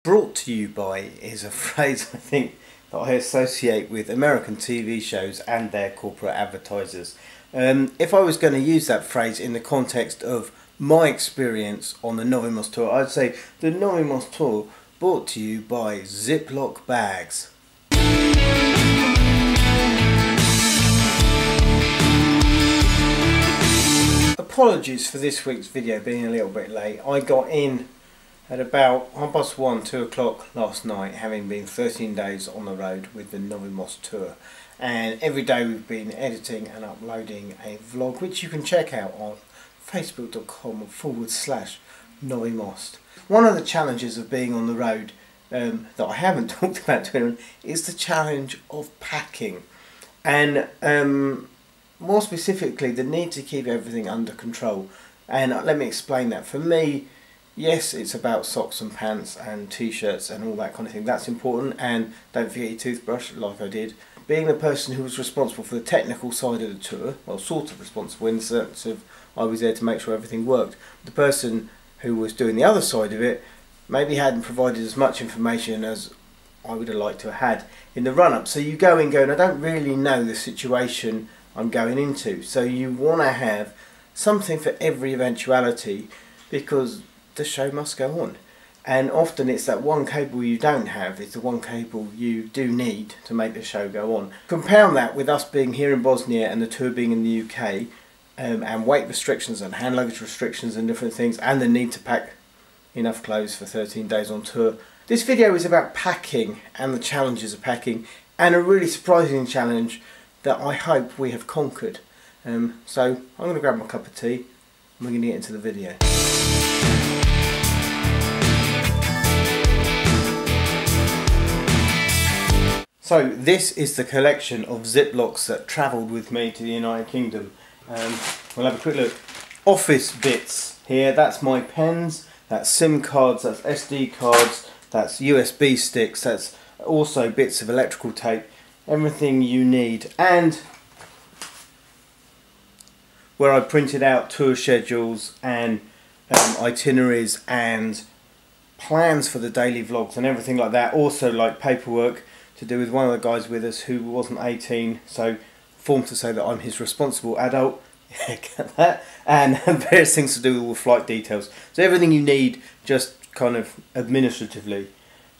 Brought to you by is a phrase I think that I associate with American TV shows and their corporate advertisers. If I was going to use that phrase in the context of my experience on the Novi Most tour, I'd say the Novi Most tour brought to you by Ziploc bags. Apologies for this week's video being a little bit late. I got in at about 1:30, 2 o'clock last night, having been 13 days on the road with the Novi Most tour. And every day we've been editing and uploading a vlog, which you can check out on facebook.com/Novi Most. One of the challenges of being on the road that I haven't talked about to anyone is the challenge of packing. And more specifically, the need to keep everything under control. And let me explain that. For me, yes, it's about socks and pants and t-shirts and all that kind of thing. That's important. And don't forget your toothbrush, like I did. Being the person who was responsible for the technical side of the tour, well, sort of responsible in the sense of I was there to make sure everything worked. The person who was doing the other side of it maybe hadn't provided as much information as I would have liked to have had in the run-up. So you go in going, I don't really know the situation I'm going into. So you want to have something for every eventuality, because the show must go on. And often it's that one cable you don't have, it's the one cable you do need to make the show go on. Compound that with us being here in Bosnia and the tour being in the UK, and weight restrictions and hand luggage restrictions and different things, and the need to pack enough clothes for 13 days on tour. This video is about packing and the challenges of packing, and a really surprising challenge that I hope we have conquered. So I'm going to grab my cup of tea and we're going to get into the video. So this is the collection of Ziplocs that travelled with me to the United Kingdom. We'll have a quick look. Office bits here, that's my pens, that's SIM cards, that's SD cards, that's USB sticks, that's also bits of electrical tape, everything you need. And where I printed out tour schedules and itineraries and plans for the daily vlogs and everything like that. Also like paperwork to do with one of the guys with us who wasn't 18, so form to say that I'm his responsible adult. Get that? And various things to do with all the flight details. So everything you need, just kind of administratively.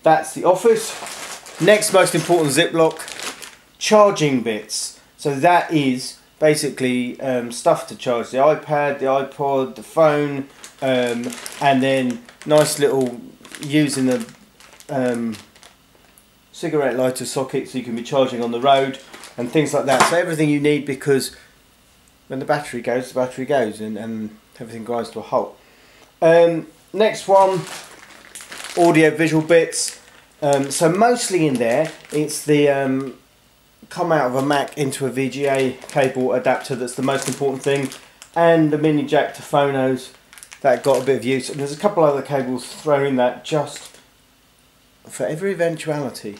That's the office. Next most important Ziploc, charging bits. So that is basically stuff to charge the iPad, the iPod, the phone, and then nice little using the cigarette lighter socket so you can be charging on the road and things like that. So everything you need, because when the battery goes and everything grinds to a halt. Next one, audio visual bits. So mostly in there it's the come out of a Mac into a VGA cable adapter that's the most important thing, and the mini jack to phonos that got a bit of use, and there's a couple other cables thrown in that just for every eventuality,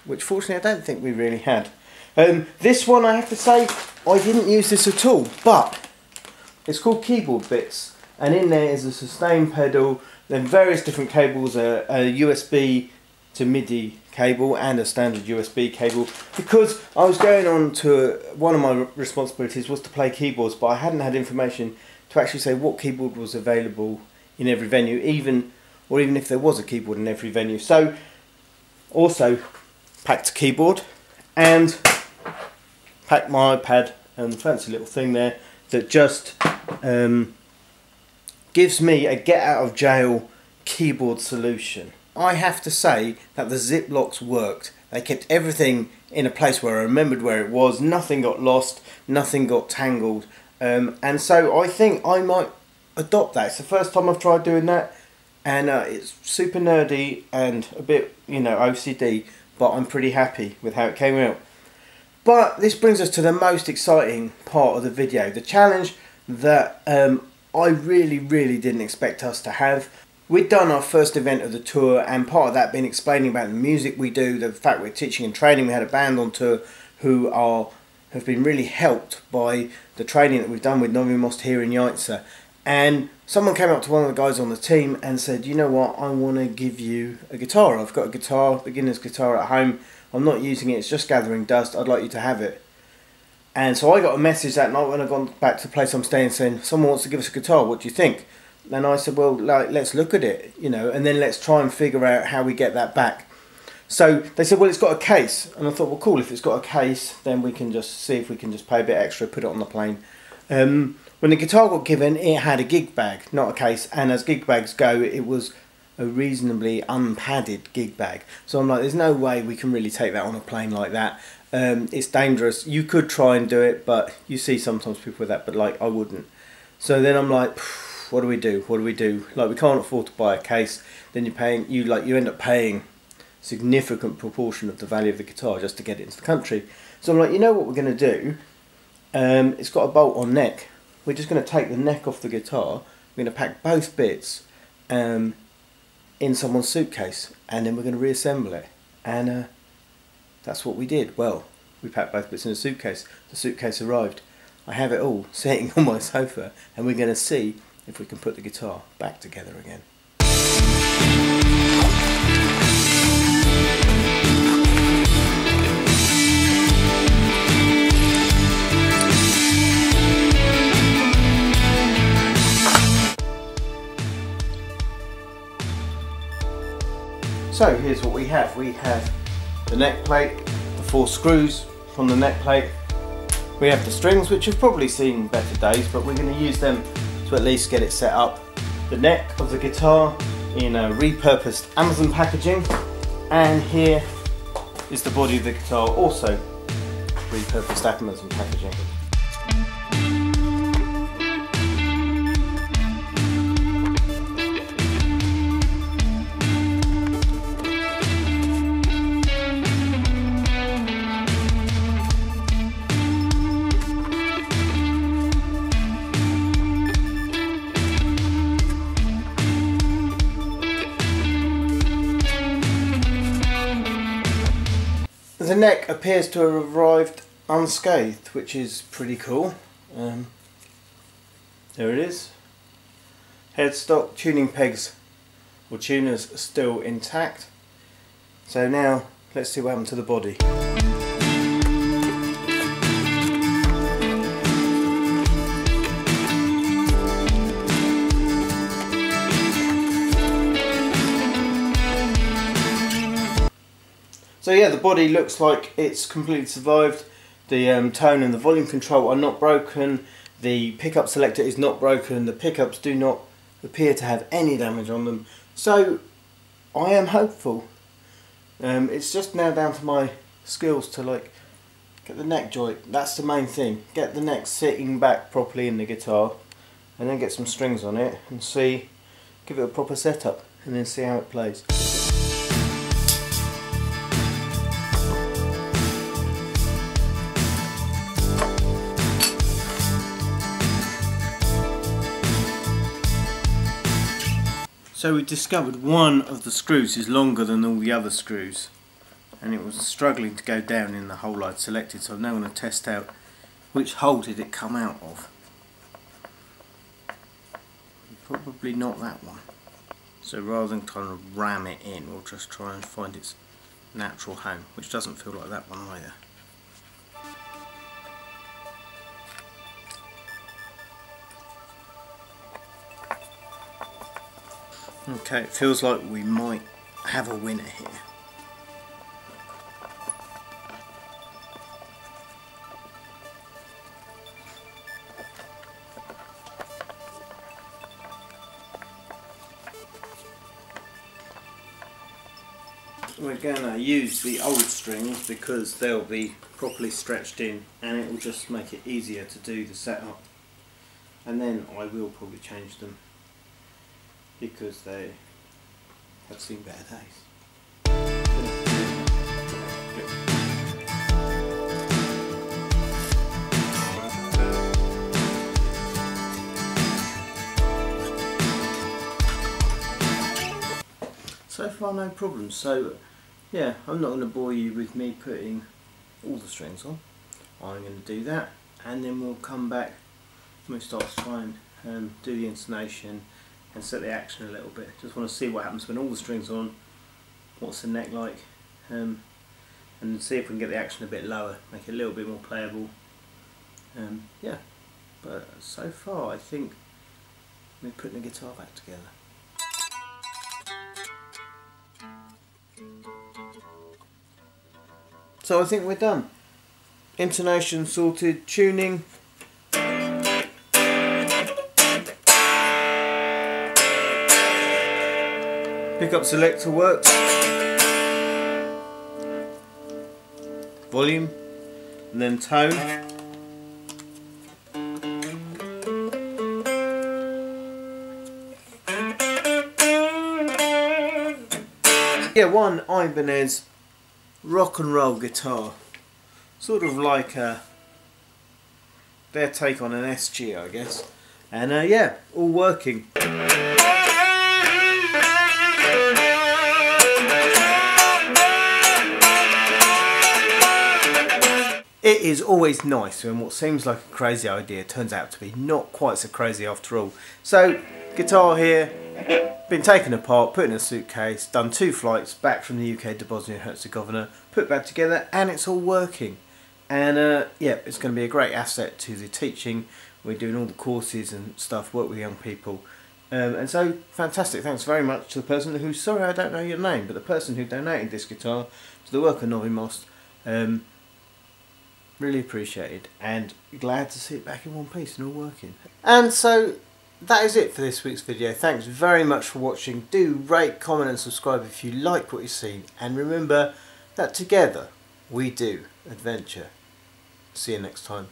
which fortunately I don't think we really had. This one, I have to say, I didn't use this at all, but it's called keyboard bits, and in there is a sustain pedal, then various different cables, a USB to MIDI cable and a standard USB cable, because I was going on to one of my responsibilities was to play keyboards, but I hadn't had information to actually say what keyboard was available in every venue, even if there was a keyboard in every venue. So also packed a keyboard and packed my iPad and the fancy little thing there that just gives me a get out of jail keyboard solution. I have to say that the Ziplocs worked. They kept everything in a place where I remembered where it was. Nothing got lost, nothing got tangled, and so I think I might adopt that. It's the first time I've tried doing that, and it's super nerdy and a bit, OCD, but I'm pretty happy with how it came out. But this brings us to the most exciting part of the video, the challenge that I really didn't expect us to have. We'd done our first event of the tour, and part of that being explaining about the music we do, the fact we're teaching and training. We had a band on tour who have been really helped by the training that we've done with Novi Most here in Yaitsa, And someone came up to one of the guys on the team and said, you know what, I want to give you a guitar. I've got a guitar, beginner's guitar at home. I'm not using it, it's just gathering dust. I'd like you to have it. And so I got a message that night when I got back to the place I'm staying saying, someone wants to give us a guitar, what do you think? And I said, well, let's look at it, you know, and then let's try and figure out how we get that back. So they said, well, it's got a case. And I thought, well, cool, if it's got a case, then we can just see if we can just pay a bit extra, put it on the plane. When the guitar got given, it had a gig bag, not a case. And as gig bags go, it was a reasonably unpadded gig bag. So I'm like, there's no way we can really take that on a plane like that. It's dangerous. You could try and do it, but you see sometimes people with that, but like I wouldn't. So then I'm like, what do we do? What do we do? Like, we can't afford to buy a case. Then you end up paying a significant proportion of the value of the guitar just to get it into the country. So I'm like, you know what we're going to do? It's got a bolt-on neck. We're just going to take the neck off the guitar. We're going to pack both bits in someone's suitcase, and then we're going to reassemble it. And that's what we did. Well, we packed both bits in a suitcase. The suitcase arrived. I have it all sitting on my sofa, and we're going to see if we can put the guitar back together again. So here's what we have. We have the neck plate, the 4 screws from the neck plate. We have the strings, which have probably seen better days, but we're going to use them to at least get it set up. The neck of the guitar in a repurposed Amazon packaging, and here is the body of the guitar, also repurposed Amazon packaging. The neck appears to have arrived unscathed, which is pretty cool. There it is. Headstock, tuning pegs or tuners are still intact. So now let's see what happened to the body. So yeah, the body looks like it's completely survived. The tone and the volume control are not broken. The pickup selector is not broken. The pickups do not appear to have any damage on them. So I am hopeful. It's just now down to my skills to like get the neck joint. That's the main thing. Get the neck sitting back properly in the guitar, and then get some strings on it and see, give it a proper setup, and then see how it plays. So we discovered one of the screws is longer than all the other screws, and it was struggling to go down in the hole I'd selected, so I'm now going to test out which hole did it come out of. Probably not that one. So rather than kind of ram it in, we'll just try and find its natural home, which doesn't feel like that one either. Okay, it feels like we might have a winner here. We're going to use the old strings because they'll be properly stretched in, and it will just make it easier to do the setup. And then I will probably change them, because they have seen better days. So far no problems, so yeah, I'm not going to bore you with me putting all the strings on. I'm going to do that, and then we'll come back when we start to try and do the intonation and set the action a little bit. Just want to see what happens when all the strings are on, what's the neck like, and see if we can get the action a bit lower, make it a little bit more playable. Yeah, but so far I think we're putting the guitar back together. So I think we're done. Intonation sorted, tuning. Pickup selector works. Volume, and then tone. Yeah, one Ibanez rock and roll guitar, sort of like their take on an SG, I guess. And yeah, all working. It is always nice when what seems like a crazy idea turns out to be not quite so crazy after all. So, guitar here, been taken apart, put in a suitcase, done 2 flights back from the UK to Bosnia and Herzegovina, put back together, and it's all working. And yeah, it's going to be a great asset to the teaching. We're doing all the courses and stuff, work with young people. And so, fantastic. Thanks very much to the person who, sorry I don't know your name, but the person who donated this guitar to the work of Novi Most. Really appreciated and glad to see it back in one piece and all working. And so that is it for this week's video. Thanks very much for watching. Do rate, comment and subscribe if you like what you've seen, and remember that together we do adventure. See you next time.